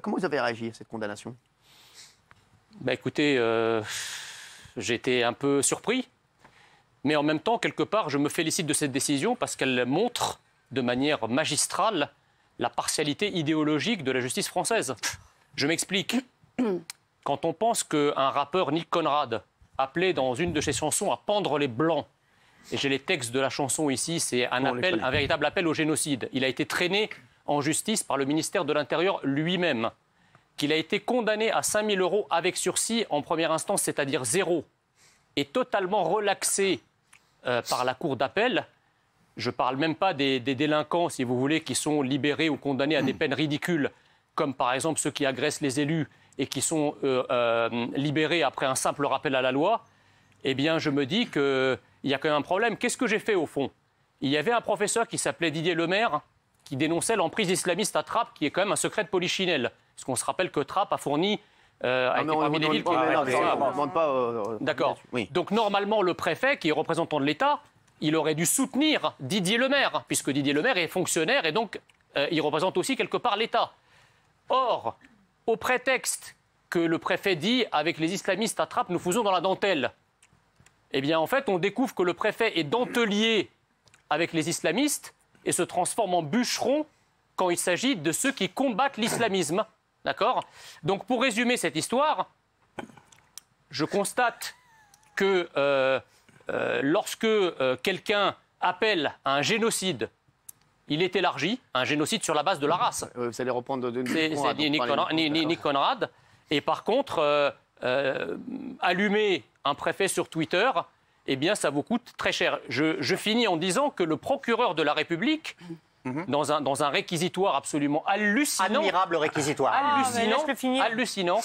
Comment vous avez réagi à cette condamnation? Bah écoutez, j'ai été un peu surpris, mais en même temps, quelque part, je me félicite de cette décision parce qu'elle montre de manière magistrale la partialité idéologique de la justice française. Je m'explique. Quand on pense qu'un rappeur, Nick Conrad, appelait dans une de ses chansons à pendre les Blancs, et j'ai les textes de la chanson ici, c'est un véritable appel au génocide. Il a été traîné en justice par le ministère de l'Intérieur lui-même, qu'il a été condamné à 5 000 € avec sursis en première instance, c'est-à-dire 0, et totalement relaxé par la cour d'appel. Je ne parle même pas des délinquants, si vous voulez, qui sont libérés ou condamnés à des peines ridicules, comme par exemple ceux qui agressent les élus et qui sont libérés après un simple rappel à la loi. Eh bien, je me dis qu'il y a quand même un problème. Qu'est-ce que j'ai fait, au fond? Il y avait un professeur qui s'appelait Didier Lemaire, qui dénonçait l'emprise islamiste à Trappes, qui est quand même un secret de Polichinelle. Parce qu'on se rappelle que Trappes a fourni... parmi les villes qui... D'accord. Oui. Donc, normalement, le préfet, qui est représentant de l'État, il aurait dû soutenir Didier Lemaire, puisque Didier Lemaire est fonctionnaire et donc il représente aussi quelque part l'État. Or, au prétexte que le préfet dit « avec les islamistes à Trappes, nous faisons dans la dentelle », eh bien, en fait, on découvre que le préfet est dentelier avec les islamistes et se transforme en bûcheron quand il s'agit de ceux qui combattent l'islamisme. D'accord? Donc, pour résumer cette histoire, je constate que lorsque quelqu'un appelle à un génocide, il est élargi, un génocide sur la base de la race. Vous allez reprendre de Nick Conrad. Et par contre, allumer un préfet sur Twitter, eh bien, ça vous coûte très cher. Je finis en disant que le procureur de la République, dans un réquisitoire absolument hallucinant... Admirable réquisitoire. Hallucinant,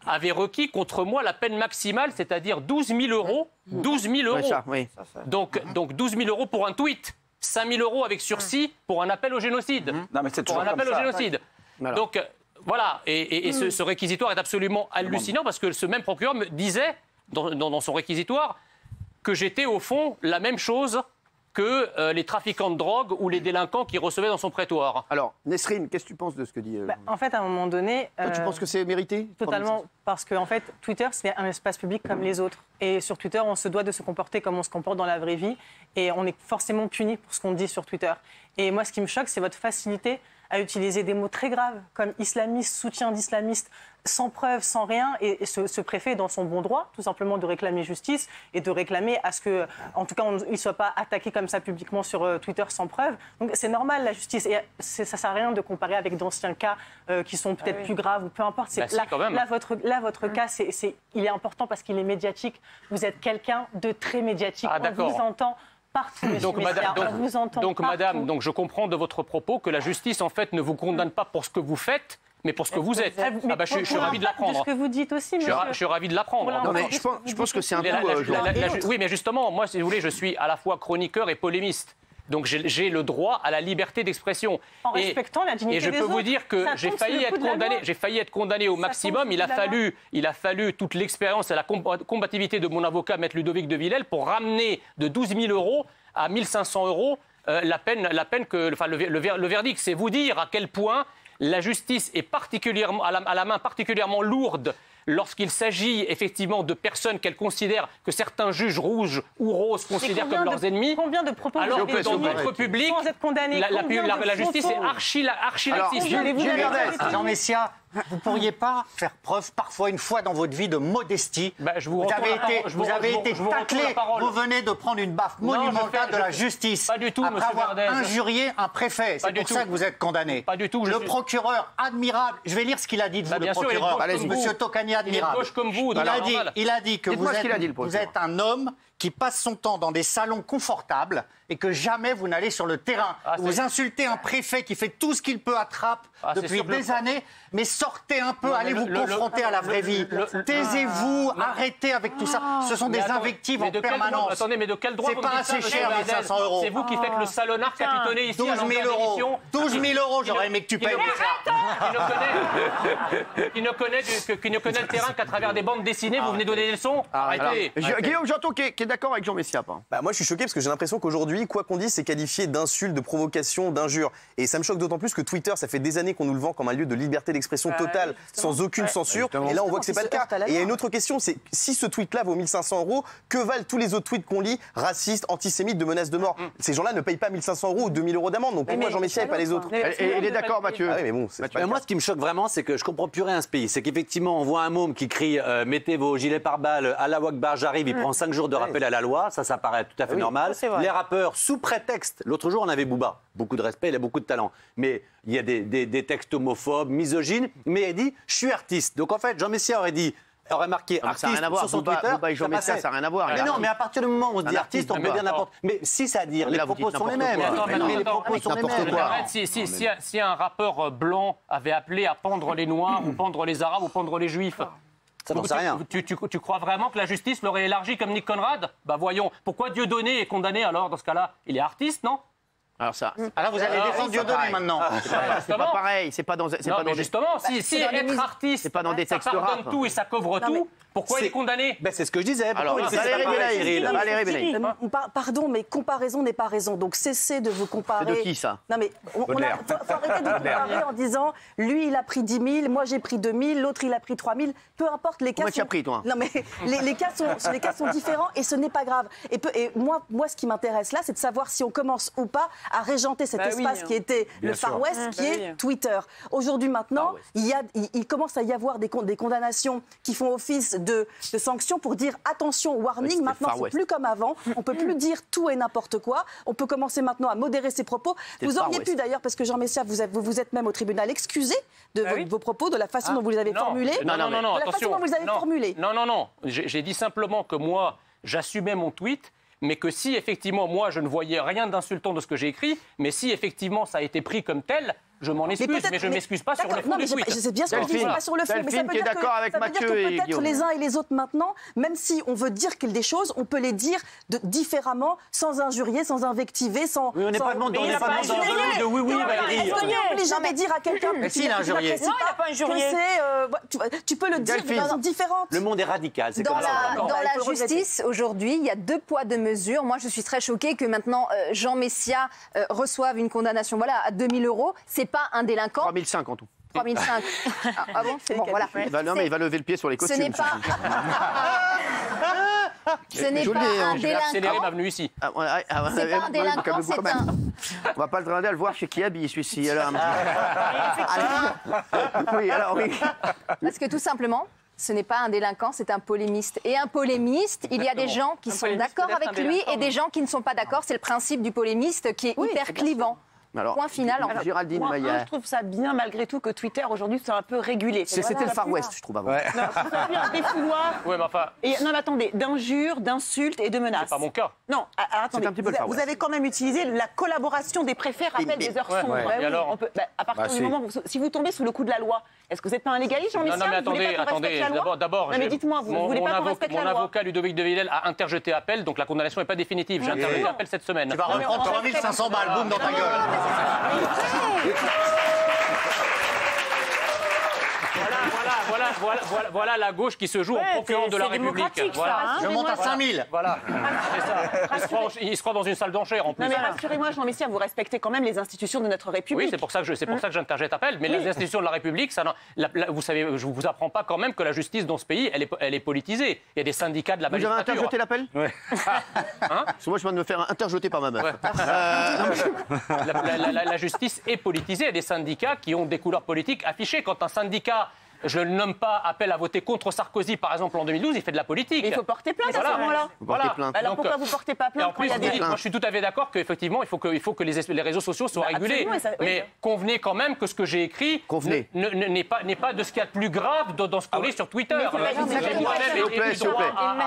avait requis contre moi la peine maximale, c'est-à-dire 12 000 €. 12 000 €. Ouais, ça, oui. Donc 12 000 € pour un tweet, 5 000 € avec sursis pour un appel au génocide. Non, mais c'est toujours pour un appel comme au ça. génocide. Voilà. Donc voilà, et ce réquisitoire est absolument hallucinant parce que ce même procureur me disait dans son réquisitoire que j'étais au fond la même chose que les trafiquants de drogue ou les délinquants qui recevaient dans son prétoire. Alors, Nesrine, qu'est-ce que tu penses de ce que dit... En fait, à un moment donné... Toi, tu penses que c'est mérité? Totalement, parce que en fait, Twitter, c'est un espace public comme les autres. Et sur Twitter, on se doit de se comporter comme on se comporte dans la vraie vie. Et on est forcément puni pour ce qu'on dit sur Twitter. Et moi, ce qui me choque, c'est votre facilité à utiliser des mots très graves comme islamiste, soutien d'islamistes, sans preuve, sans rien. Et ce préfet est dans son bon droit, tout simplement, de réclamer justice et de réclamer à ce que, en tout cas, il ne soit pas attaqué comme ça publiquement sur Twitter sans preuve. Donc c'est normal, la justice. Et ça ne sert à rien de comparer avec d'anciens cas qui sont peut-être plus graves ou peu importe. Là, votre cas, il est important parce qu'il est médiatique. Vous êtes quelqu'un de très médiatique. On vous entend partout, madame, donc je comprends de votre propos que la justice, en fait, ne vous condamne pas pour ce que vous faites, mais pour ce que vous êtes. Je suis ravi de l'apprendre. De ce que vous dites aussi, monsieur. Je suis ravi de l'apprendre. Non, mais je pense que c'est un coup... Oui, mais justement, moi, si vous voulez, je suis à la fois chroniqueur et polémiste. Donc j'ai le droit à la liberté d'expression. En respectant la dignité des autres. Et je peux vous dire que j'ai failli être condamné au maximum. Il a fallu toute l'expérience et la combativité de mon avocat, Maître Ludovic de Villèle, pour ramener de 12 000 € à 1 500 € le verdict. C'est vous dire à quel point la justice est particulièrement, à la main particulièrement lourde lorsqu'il s'agit effectivement de personnes qu'elle considère, que certains juges rouges ou roses considèrent comme leurs ennemis. Combien de propos alors que dans notre public, la justice est archi laxiste. Jean Messia, vous ne pourriez pas faire preuve parfois une fois dans votre vie de modestie. Vous avez été taclé, vous venez de prendre une baffe monumentale de la justice. Pas du tout, après avoir injurié un préfet. C'est pour ça que vous êtes condamné. Pas du tout. Le procureur admirable, je vais lire ce qu'il a dit de vous, le procureur, monsieur Tocani admirable. Il est gauche comme vous. Il a dit que vous êtes un homme qui passe son temps dans des salons confortables et que jamais vous n'allez sur le terrain. Vous insultez un préfet qui fait tout ce qu'il peut à Trappes depuis des années, mais sortez un peu, allez vous confronter à la vraie vie. Taisez-vous, arrêtez avec tout ça. Ce sont des invectives en permanence. Attendez, mais de quel droit c'est pas assez cher, 1 500 €. C'est vous qui faites le salonnard capitonné ici 12 000 €. 12 000 €, j'aurais aimé que tu payes. Qui ne connaît le terrain qu'à travers des bandes dessinées, vous venez donner des leçons. Arrêtez. Guillaume Janton qui est d'accord avec Jean Messia. Moi, je suis choqué parce que j'ai l'impression qu'aujourd'hui, aujourd'hui, quoi qu'on dise, c'est qualifié d'insulte, de provocation, d'injure. Et ça me choque d'autant plus que Twitter, ça fait des années qu'on nous le vend comme un lieu de liberté d'expression totale, sans aucune censure. Et là, on voit que c'est pas le cas. Et il y a une autre question, c'est si ce tweet-là vaut 1500 €, que valent tous les autres tweets qu'on lit, racistes, antisémites, de menaces de mort? Ces gens-là ne payent pas 1500 € ou 2000 € d'amende. Donc pourquoi Jean Messia et pas les autres? Il est d'accord, Mathieu. Mais bon, moi, ce qui me choque vraiment, c'est que je comprends plus rien à ce pays. C'est qu'effectivement, on voit un môme qui crie mettez vos gilets pare-balles, Allah Akbar, j'arrive, il prend 5 jours de rappel à la loi. Ça paraît tout à fait normal. Les rappeurs, sous prétexte, l'autre jour, on avait Booba. Beaucoup de respect, il a beaucoup de talent. Mais il y a des textes homophobes, misogynes. Mais il dit je suis artiste. Donc en fait, Jean Messia aurait marqué artiste sur son Twitter. Booba et Jean Messia, ça n'a rien à voir. Mais non, mais à partir du moment où on se dit artiste, on peut dire n'importe. Mais si ça à dire, les propos sont les mêmes. Les propos sont les mêmes. Si un rappeur blanc avait appelé à pendre les Noirs ou pendre les Arabes ou pendre les Juifs, ça n'en sait rien. Tu crois vraiment que la justice l'aurait élargi comme Nick Conrad? Bah voyons, pourquoi Dieudonné est condamné alors dans ce cas-là? Il est artiste, non? Alors ça. Alors vous allez défendre Dieudonné maintenant. C'est pas pareil. C'est pas dans. Mais justement, si être artiste, c'est pas dans des textes ça pardonne tout et ça couvre tout. Pourquoi il est condamné? C'est ce que je disais. Alors, Valérie Bénaï. Pardon, mais comparaison n'est pas raison. Donc cessez de vous comparer. C'est de qui ça? Non mais faut arrêter de comparer en disant lui il a pris 10 000, moi j'ai pris 2 000, l'autre il a pris 3 000. Peu importe les cas. Combien tu as pris toi? Non mais les cas sont différents et ce n'est pas grave. Et moi ce qui m'intéresse là, c'est de savoir si on commence ou pas à régenter cet espace qui était le Far West, qui est Twitter. Aujourd'hui maintenant, il commence à y avoir des condamnations qui font office de sanctions pour dire attention, warning, maintenant c'est plus comme avant, on peut plus dire tout et n'importe quoi, on peut commencer maintenant à modérer ses propos. Vous auriez pu d'ailleurs, parce que Jean Messia, vous êtes même au tribunal excusé de vos propos, de la façon dont vous les avez formulés. Non, de la façon dont vous les avez formulés. Non, j'ai dit simplement que moi, j'assumais mon tweet, mais que si effectivement, moi, je ne voyais rien d'insultant de ce que j'ai écrit, mais si effectivement ça a été pris comme tel, je m'en excuse, mais je ne m'excuse pas sur le fond du tweet. Je sais bien ce que je dis, pas sur le fond, mais ça veut dire que peut-être les uns et les autres maintenant, même si on veut dire des choses, on peut les dire différemment, sans injurier, sans invectiver, sans... Oui, on n'est pas dans de oui, Valérie. On ne peut jamais dire à quelqu'un que tu n'apprécies pas. Non, il n'a pas injurié. Tu peux le dire de manière différente. Le monde est radical, c'est comme ça. Dans la justice, aujourd'hui, il y a 2 poids, 2 mesures. Moi, je suis très choquée que maintenant Jean Messia reçoive une condamnation à 2 000 €. C'est pas un délinquant. 3 500 en tout. 3 500. Ah bon, voilà. Il va lever le pied sur les costumes. Ce n'est pas... Ce n'est pas un délinquant. Accélérer ma venue ici. C'est pas un délinquant, c'est un... On va pas le traîner à le voir chez qui habille celui-ci. Oui, alors oui. Parce que tout simplement... Ce n'est pas un délinquant, c'est un polémiste. Et un polémiste, il y a des gens qui sont d'accord avec lui et des gens qui ne sont pas d'accord. C'est le principe du polémiste qui est hyper clivant. Alors, point final. Géraldine Maillet. Je trouve ça bien malgré tout que Twitter aujourd'hui soit un peu régulé. C'était le Far West, je trouve, avant. Ouais. Non, un défouloir. Ouais, mais enfin... non, mais attendez, d'injures, d'insultes et de menaces. C'est pas mon cas. Non, attendez. Un petit peu vous avez quand même utilisé la collaboration des préfets, rappel des heures sombres. Et alors à partir du moment où, si vous tombez sous le coup de la loi, est-ce que vous n'êtes pas un légaliste, Jean Messia? Non, mais attendez. D'abord, mais dites-moi, vous voulez pas qu'on respecte la loi? Mon avocat Ludovic de Villèle a interjeté appel, donc la condamnation n'est pas définitive. J'ai interjeté appel cette semaine. Tu vas reprendre 3 500 balles, boum, dans ta gueule. Voilà la gauche qui se joue en procureur de la République. Voilà. Je monte à 5000. Voilà. Il se croit dans une salle d'enchères en plus. Non mais rassurez-moi, Jean Messia, vous respectez quand même les institutions de notre République. Oui, c'est pour ça que j'interjette appel. Mais les institutions de la République, vous savez, je ne vous apprends pas quand même que la justice dans ce pays, elle est politisée. Il y a des syndicats de la magistrature. Vous avez interjeté l'appel? Oui. Parce que moi, je viens de me faire interjeter par ma meuf. La justice est politisée. Il y a des syndicats qui ont des couleurs politiques affichées. Quand un syndicat, je ne le nomme pas, appelle à voter contre Sarkozy, par exemple, en 2012, il fait de la politique. Mais il faut porter plainte à ce moment-là. Voilà. Alors pourquoi vous ne portez pas plainte quand il y a des... Moi, je suis tout à fait d'accord qu'effectivement, il faut que les réseaux sociaux soient régulés. Mais convenez quand même que ce que j'ai écrit n'est pas de ce qu'il y a de plus grave dans ce qu'on lit sur Twitter. J'ai moi-même été droit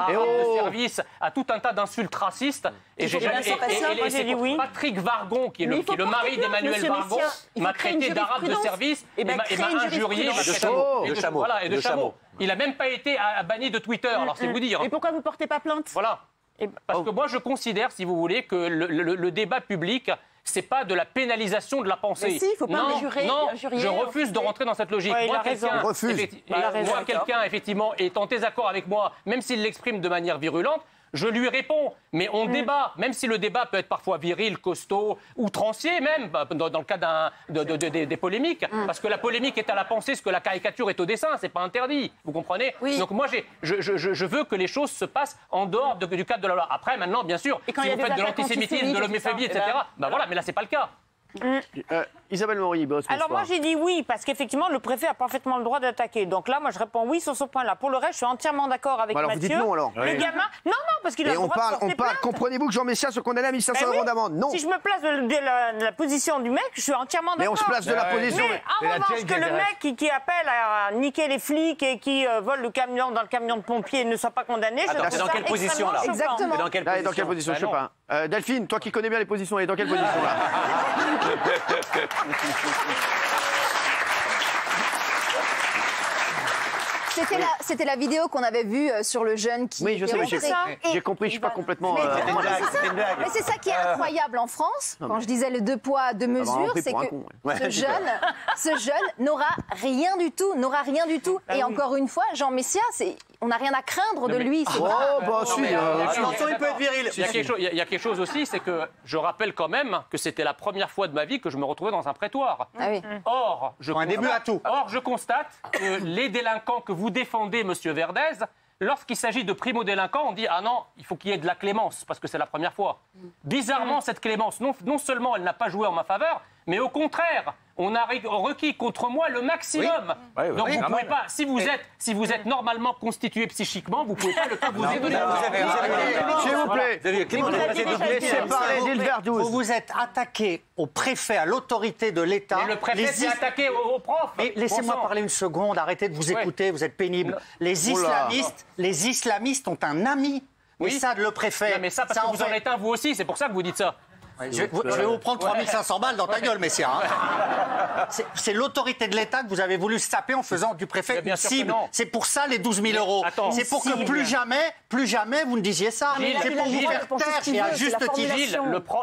de service à tout un tas d'insultes racistes. Et Patrick Vargon, qui est le mari d'Emmanuel Vargon, m'a traité d'arabe de service et m'a injurié. Et de chameau. Il n'a même pas été banni de Twitter, alors c'est vous dire. Et pourquoi vous ne portez pas plainte? Voilà. Parce que moi, je considère, si vous voulez, que le débat public, c'est pas de la pénalisation de la pensée. Mais si, il ne faut pas injurier. Non, je refuse de rentrer dans cette logique. Ouais, moi, quelqu'un, effectivement, est en désaccord avec moi, même s'il l'exprime de manière virulente, je lui réponds. Mais on débat, même si le débat peut être parfois viril, costaud, outrancier même, dans le cas des polémiques. Parce que la polémique est à la pensée, ce que la caricature est au dessin, c'est pas interdit. Vous comprenez? Donc moi, je veux que les choses se passent en dehors du cadre de la loi. Après, maintenant, bien sûr, si vous faites de l'antisémitisme, de l'homophobie, etc., ben voilà, mais là, c'est pas le cas. Isabelle Maury, boss. Alors moi j'ai dit oui parce qu'effectivement le préfet a parfaitement le droit d'attaquer. Donc là moi je réponds oui sur ce point-là. Pour le reste je suis entièrement d'accord avec alors Mathieu. Vous dites non alors. Les gamins, non parce qu'il a le droit de porter plainte. Comprenez-vous que Jean Messia se condamne à 1500 € d'amende? Non. Si je me place de la position du mec, je suis entièrement d'accord. Mais on se place de la position. Mais en revanche que le mec qui appelle à niquer les flics et qui vole le camion dans le camion de pompiers ne soit pas condamné, je trouve ça dans quelle position là? Exactement. Dans quelle position? Je sais pas. Delphine, toi qui connais bien les positions, elle est dans quelle position là? C'était la vidéo qu'on avait vue sur le jeune qui. Oui, je sais, j'ai compris, je suis pas complètement. Mais c'est ça qui est incroyable en France, quand je disais le 2 poids, 2 mesures, c'est que ce jeune n'aura rien du tout, Et encore une fois, Jean Messia, on n'a rien à craindre de lui. Attention, il peut être viril. Il y a quelque chose aussi, c'est que je rappelle quand même que c'était la première fois de ma vie que je me retrouvais dans un prétoire. Ah oui. Or, je constate que les délinquants que vous défendez, monsieur Verdez, lorsqu'il s'agit de primo-délinquants, on dit « Ah non, il faut qu'il y ait de la clémence, parce que c'est la première fois. » Bizarrement, cette clémence, non seulement elle n'a pas joué en ma faveur, mais au contraire, on a requis contre moi le maximum. Donc vous pouvez pas, si vous êtes normalement constitué psychiquement, vous pouvez pas le faire vous donner. S'il vous plaît, laissez parler Gilles Verdouze. Vous vous êtes attaqué au préfet, à l'autorité de l'État. Mais le préfet s'est attaqué au prof. Mais laissez-moi parler une seconde, arrêtez de vous écouter, vous êtes pénible. Les islamistes ont un ami. Oui. Et ça, le préfet. Mais ça, parce que vous en êtes un, vous aussi, c'est pour ça que vous dites ça. Je vais vous prendre 3500 balles dans ta gueule, Messia. C'est l'autorité de l'État que vous avez voulu se taper en faisant du préfet une cible. C'est pour ça les 12 000 €. C'est pour que plus jamais vous ne disiez ça. C'est pour vous faire taire et à juste titre.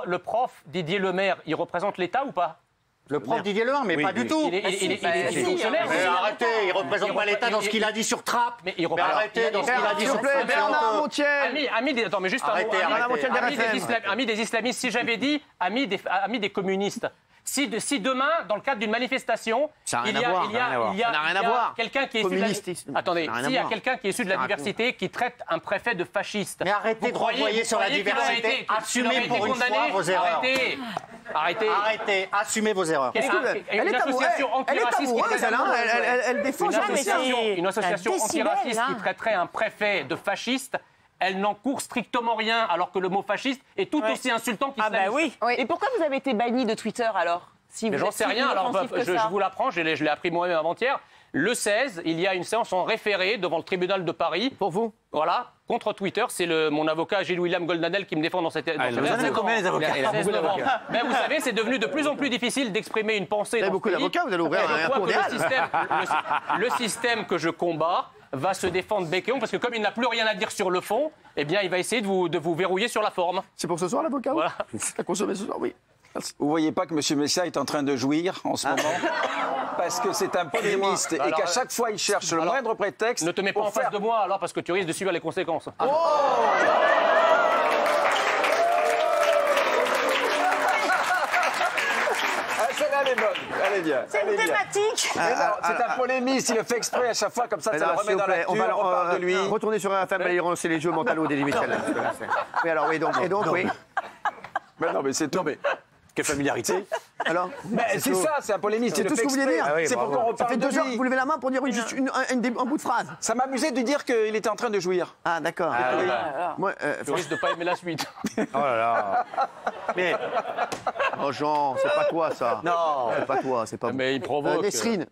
Le prof Didier Lemaire, il représente l'État ou pas? Le prof Didier Lemaire, mais pas du tout. Il est fonctionnaire. Mais arrêtez, il ne représente pas l'État dans ce qu'il a dit sur Trapp. Mais arrêtez dans ce qu'il a dit sur Trapp. Bernard Montiel. Attends, mais juste un mot. Amis des islamistes, si j'avais dit amis des communistes. Si demain, dans le cadre d'une manifestation, il y a quelqu'un qui est issu de la... Attendez, s'il y a quelqu'un qui est issu de la diversité qui traite un préfet de fasciste... Mais arrêtez de renvoyer sur la diversité. Assumez pour une fois vos erreurs. Arrêtez, assumez vos erreurs. Une association antiraciste qui traiterait un préfet de fasciste, elle n'encourt strictement rien, alors que le mot fasciste est tout aussi insultant qu'islamiste. Et pourquoi vous avez été banni de Twitter alors? J'en sais rien, alors je vous l'apprends, je l'ai appris moi-même avant-hier. Le 16, il y a une séance en référé devant le tribunal de Paris. Pour vous? Voilà, contre Twitter. C'est mon avocat Gilles-William Goldanel qui me défend dans cette... Vous avez combien les avocats? Mais vous savez, c'est devenu de plus en plus difficile d'exprimer une pensée. Vous avez beaucoup d'avocats, vous allez ouvrir un cours des le système que je combats va se défendre bec et ongles, parce que comme il n'a plus rien à dire sur le fond, eh bien, il va essayer de vous verrouiller sur la forme. C'est pour ce soir, l'avocat? Voilà. T'as consommé ce soir, oui. Vous voyez pas que M. Messia est en train de jouir en ce moment? Parce que c'est un polémiste et qu'à chaque fois, il cherche le moindre prétexte. Ne te mets pas en face de moi, alors, parce que tu risques de subir les conséquences. Oh celle-là, elle est bonne. Elle est bien. C'est une thématique. C'est un polémiste. Il le fait exprès à chaque fois, comme ça le remet dans l'actu, on parle de lui. Retourner sur un femme, aller relancer les jeux mentaux des Michel. Oui, alors, oui, donc, oui. Mais non, mais c'est tout. Quelle familiarité. Alors c'est ça, c'est un polémiste. C'est tout ce que vous voulez dire. C'est pour qu'on reparle. Ça fait 2 heures que vous levez la main pour dire un bout de phrase. Ça m'amusait de dire qu'il était en train de jouir. Ah, d'accord. Moi, je risque de pas aimer la suite. Oh là là. Mais... Oh Jean, c'est pas toi ça. Non. C'est pas toi, c'est pas... Mais il provoque. Nesrine.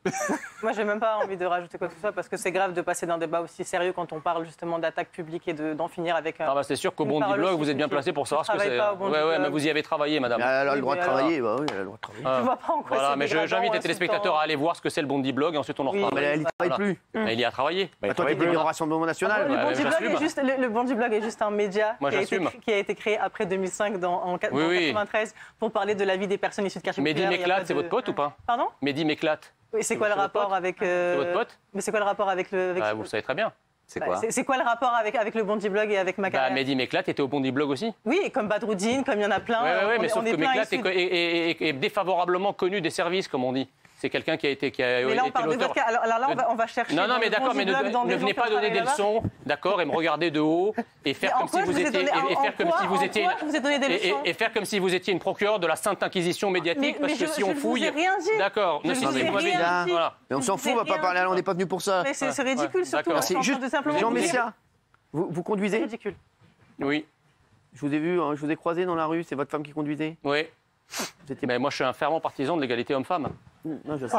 Moi, j'ai même pas envie de rajouter quoi que ce soit parce que c'est grave de passer d'un débat aussi sérieux quand on parle justement d'attaque publique et d'en finir avec un... C'est sûr qu'au Bondi Blog, vous êtes bien placé pour savoir ce que c'est. Ouais, mais vous y avez travaillé, madame. Elle a le droit de travailler, bah oui, elle a le droit de travailler. Tu vois pas en quoi voilà, mais j'invite les téléspectateurs à aller voir ce que c'est le Bondi Blog et ensuite on en reparle. Mais elle n'y travaille plus. Mais il y a travaillé. Toi, tu étais au Rassemblement National. Le Bondi Blog est juste un média qui a été créé après 2005 en 1993 pour parler de la vie des personnes issues de quartiers populaires. Mehdi Méclate, c'est votre pote ou pas? Pardon? Mehdi Méclate. Oui, c'est quoi le rapport avec... C'est votre pote? Mais c'est quoi le rapport avec le... Vous le savez très bien. C'est quoi? C'est quoi le rapport avec le Bondi Blog et avec ma carrière? Mehdi Meklat était au Bondi Blog aussi. Oui, comme Badroudine, comme il y en a plein. Oui, mais sauf que Meklat est défavorablement connu des services, comme on dit. C'est quelqu'un qui a été mais là, on parle de votre cas. Alors là, on va chercher. Non, mais d'accord, mais ne venez pas donner des leçons, d'accord, et me regarder de haut et faire comme si vous étiez et faire comme si vous étiez une procureure de la Sainte Inquisition médiatique, parce que si on fouille, d'accord, mais on s'en fout, on va pas parler. On n'est pas venu pour ça. Mais c'est ridicule, surtout. Jean Messia, vous conduisez? C'est ridicule. Oui. Je vous ai vu, je vous ai croisé dans la rue. C'est votre femme qui conduisait? Oui. Mais moi, je suis un fervent partisan de l'égalité homme-femme. Non, je sais.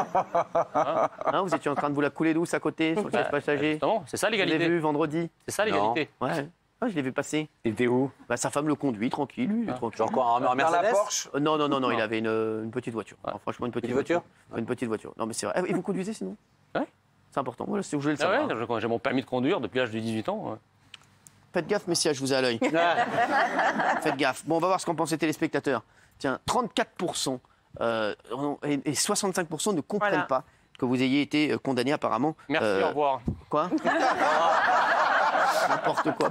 Vous étiez en train de vous la couler douce à côté, sur le siège passager. Non, c'est ça l'égalité. Je l'ai vu vendredi. C'est ça l'égalité. Ouais. Je l'ai vu passer. Il était où? Sa femme le conduit, tranquille. Lui, tranquille. Genre quoi, en Mercedes? Dans la Porsche? Non, il avait une petite voiture. Franchement, une petite voiture. Une petite voiture. Non, mais c'est vrai. Et vous conduisez sinon? Oui. C'est important. Voilà, c'est où je voulais le savoir. Ouais, j'ai mon permis de conduire depuis l'âge de 18 ans. Faites gaffe, Messia, je vous ai à l'œil. Faites gaffe. Bon, on va voir ce qu'en pensent les téléspectateurs. Tiens, 34% et 65% ne comprennent pas que vous ayez été condamné apparemment. Merci, au revoir. Quoi? N'importe quoi.